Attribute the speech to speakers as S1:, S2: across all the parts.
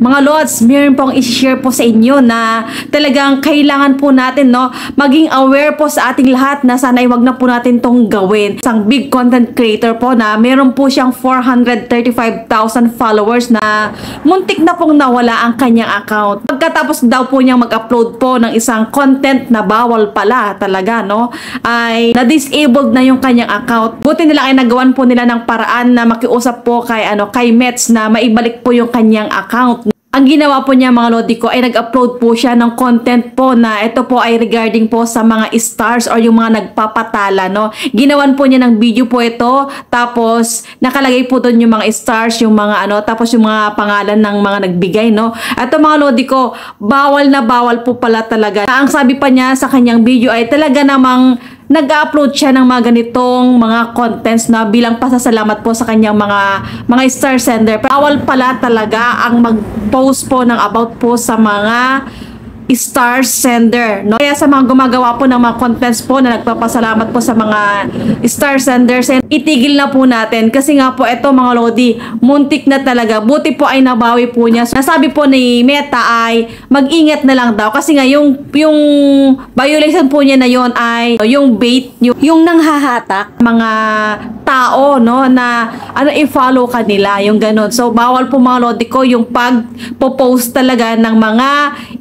S1: Mga Lods, meron pong i-share po sa inyo na talagang kailangan po natin, no, maging aware po sa ating lahat na sana ay wag na po natin tong gawin. Isang big content creator po na meron po siyang 435,000 followers na muntik na pong nawala ang kanyang account. Pagkatapos daw po niyang mag-upload po ng isang content na bawal pala talaga, no, ay na-disabled na yung kanyang account. Buti nila ay nagawan po nila ng paraan na makiusap po kay Mets na maibalik po yung kanyang account. Ang ginawa po niya, mga Lodi ko, ay nag-upload po siya ng content po na ito po ay regarding po sa mga stars or yung mga nagpapatala, no. Ginawan po niya ng video po ito, tapos nakalagay po doon yung mga stars, yung mga tapos yung mga pangalan ng mga nagbigay, no. Ito, mga Lodi ko, bawal na bawal po pala talaga. Ang sabi pa niya sa kanyang video ay talaga namang nag-upload siya ng mga ganitong mga contents na bilang pasasalamat po sa kanyang mga star sender. Bawal pala talaga ang mag-post po ng about po sa mga star sender, no? Kaya sa mga gumagawa po ng mga contents po na nagpapasalamat po sa mga star senders, itigil na po natin kasi nga po eto, mga Lodi, muntik na talaga. Buti po ay nabawi po niya. Nasabi po ni Meta ay mag-ingat na lang daw kasi nga yung violation po niya na yon ay yung bait, yung nanghahatak mga tao, no, na i-follow kanila, yung ganun. So bawal po, mga Lodi ko, yung pag-post talaga ng mga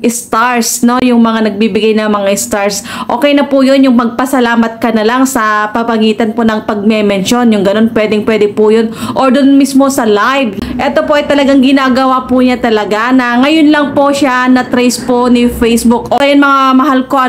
S1: stars, no, yung mga nagbibigay ng mga stars. Okay na po yun, yung magpasalamat ka na lang sa papagitan po ng pagme-mention, yung ganun, pwede po yun, or dun mismo sa live. Ito po ay talagang ginagawa po niya talaga na ngayon lang po siya na-trace po ni Facebook. O ayun, mga mahal ko,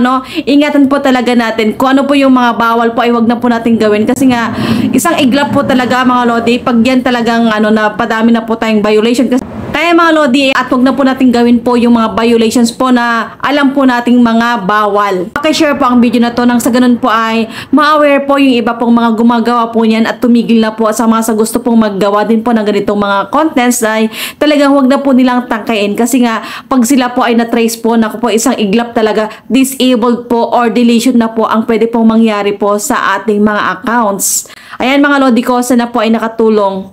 S1: ingatan po talaga natin kung ano po yung mga bawal po ay wag na po natin gawin kasi nga isang iglap po talaga, mga Lodi, pag yan talagang na padami na po tayong violation. Kaya, mga Lodi, at wag na po natin gawin po yung mga violations po na alam po nating mga bawal. Pakishare po ang video na to nang sa ganun po ay ma-aware po yung iba pong mga gumagawa po niyan at tumigil na po sa mga sa gusto pong maggawa din po ng ganitong mga contents ay talagang wag na po nilang tangkain kasi nga pag sila po ay na-trace po, naku po, isang iglap talaga, disabled po or deletion na po ang pwede pong mangyari po sa ating mga accounts. Ayan, mga Lodi ko, sana po ay nakatulong.